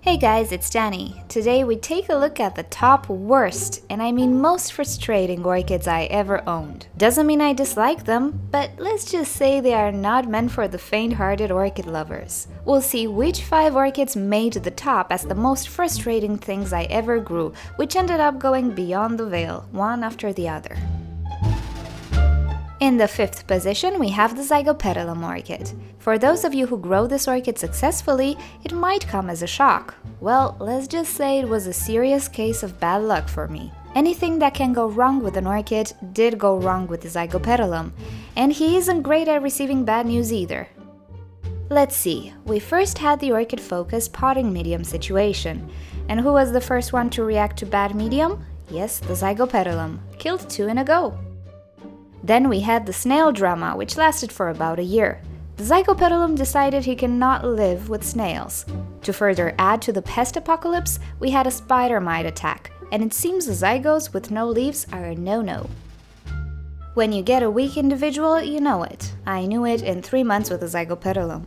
Hey guys, it's Danny. Today we take a look at the top worst, and I mean most frustrating orchids I ever owned. Doesn't mean I dislike them, but let's just say they are not meant for the faint-hearted orchid lovers. We'll see which 5 orchids made the top as the most frustrating things I ever grew, which ended up going beyond the veil, one after the other. In the 5th position, we have the Zigopetalum orchid. For those of you who grow this orchid successfully, it might come as a shock. Well, let's just say it was a serious case of bad luck for me. Anything that can go wrong with an orchid did go wrong with the Zigopetalum, and he isn't great at receiving bad news either. Let's see, we first had the orchid focus potting medium situation. And who was the first one to react to bad medium? Yes, the Zigopetalum, killed 2 in a go. Then we had the snail drama, which lasted for about a year. The Zicopetalum decided he cannot live with snails. To further add to the pest apocalypse, we had a spider mite attack, and it seems the zygos with no leaves are a no-no. When you get a weak individual, you know it. I knew it in 3 months with the Zigopetalum.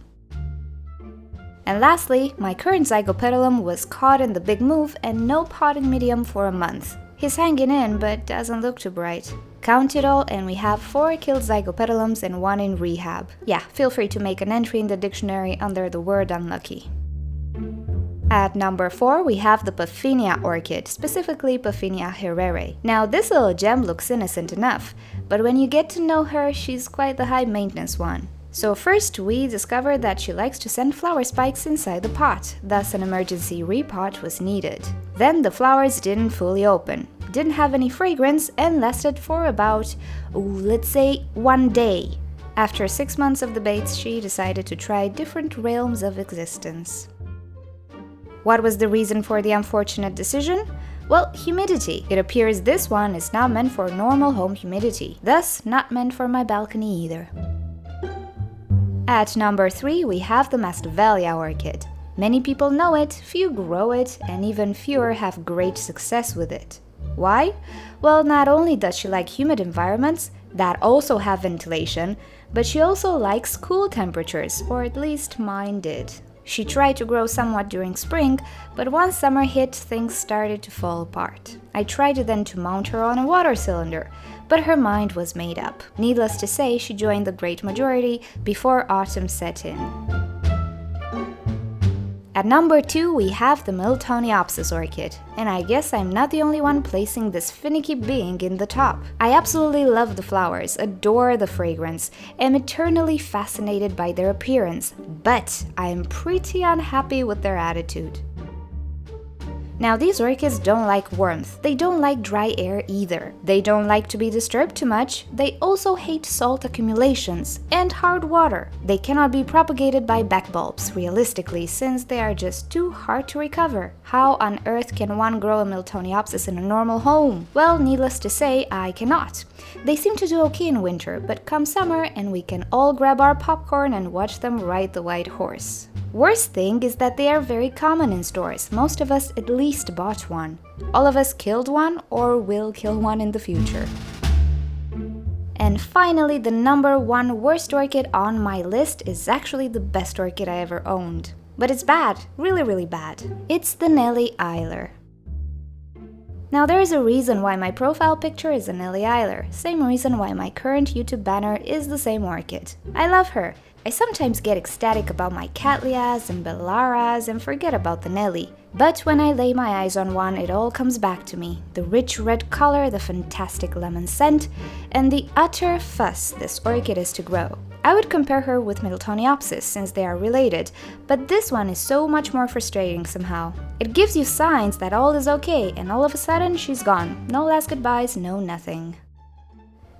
And lastly, my current Zigopetalum was caught in the big move and no potting medium for a month. He's hanging in, but doesn't look too bright. Count it all and we have 4 killed Zigopetalums and 1 in rehab. Yeah, feel free to make an entry in the dictionary under the word unlucky. At number 4, we have the Paphinia orchid, specifically Paphinia herrerae. Now this little gem looks innocent enough, but when you get to know her, she's quite the high maintenance one. So first we discovered that she likes to send flower spikes inside the pot, thus an emergency repot was needed. Then the flowers didn't fully open, didn't have any fragrance, and lasted for about, let's say, 1 day. After 6 months of debates, she decided to try different realms of existence. What was the reason for the unfortunate decision? Well, humidity. It appears this one is not meant for normal home humidity, thus not meant for my balcony either. At number 3, we have the Masdevallia orchid. Many people know it, few grow it, and even fewer have great success with it. Why? Well, not only does she like humid environments that also have ventilation, but she also likes cool temperatures, or at least mine did. She tried to grow somewhat during spring, but once summer hit, things started to fall apart. I tried then to mount her on a water cylinder, but her mind was made up. Needless to say, she joined the great majority before autumn set in. At number 2, we have the Miltoniopsis orchid, and I guess I'm not the only one placing this finicky being in the top. I absolutely love the flowers, adore the fragrance, am eternally fascinated by their appearance, but I am pretty unhappy with their attitude. Now these orchids don't like warmth, they don't like dry air either. They don't like to be disturbed too much, they also hate salt accumulations and hard water. They cannot be propagated by backbulbs, realistically, since they are just too hard to recover. How on earth can one grow a Miltoniopsis in a normal home? Well, needless to say, I cannot. They seem to do okay in winter, but come summer and we can all grab our popcorn and watch them ride the white horse. Worst thing is that they are very common in stores. Most of us at least bought one. All of us killed one or will kill one in the future. And finally, the number 1 worst orchid on my list is actually the best orchid I ever owned. But it's bad, really bad. It's the Nelly Orica. Now there is a reason why my profile picture is a Nelly Orica, same reason why my current YouTube banner is the same orchid. I love her. I sometimes get ecstatic about my Cattleyas and Bellaras and forget about the Nelly. But when I lay my eyes on one, it all comes back to me. The rich red color, the fantastic lemon scent, and the utter fuss this orchid is to grow. I would compare her with Miltoniopsis since they are related, but this one is so much more frustrating somehow. It gives you signs that all is okay, and all of a sudden she's gone. No last goodbyes, no nothing.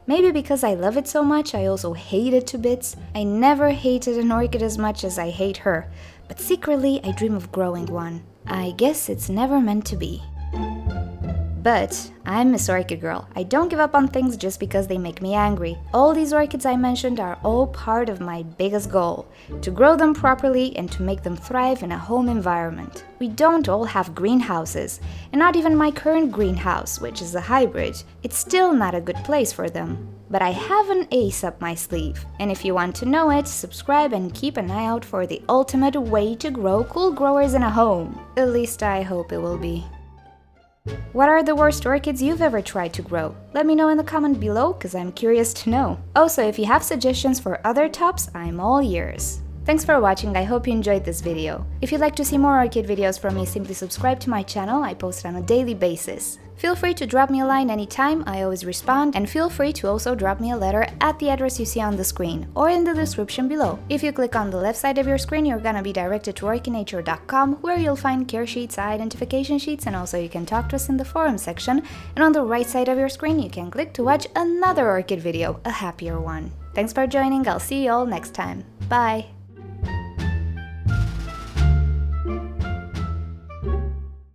Maybe because I love it so much, I also hate it to bits. I never hated an orchid as much as I hate her, but secretly I dream of growing one. I guess it's never meant to be. But I'm Miss Orchid Girl. I don't give up on things just because they make me angry. All these orchids I mentioned are all part of my biggest goal, to grow them properly and to make them thrive in a home environment. We don't all have greenhouses, and not even my current greenhouse, which is a hybrid. It's still not a good place for them. But I have an ace up my sleeve, and if you want to know it, subscribe and keep an eye out for the ultimate way to grow cool growers in a home. At least I hope it will be. What are the worst orchids you've ever tried to grow? Let me know in the comment below, cause I'm curious to know. Also, if you have suggestions for other tops, I'm all ears. Thanks for watching, I hope you enjoyed this video. If you'd like to see more orchid videos from me, simply subscribe to my channel, I post on a daily basis. Feel free to drop me a line anytime, I always respond, and feel free to also drop me a letter at the address you see on the screen, or in the description below. If you click on the left side of your screen, you're gonna be directed to orchidnature.com, where you'll find care sheets, identification sheets, and also you can talk to us in the forum section, and on the right side of your screen you can click to watch another orchid video, a happier one. Thanks for joining, I'll see you all next time. Bye!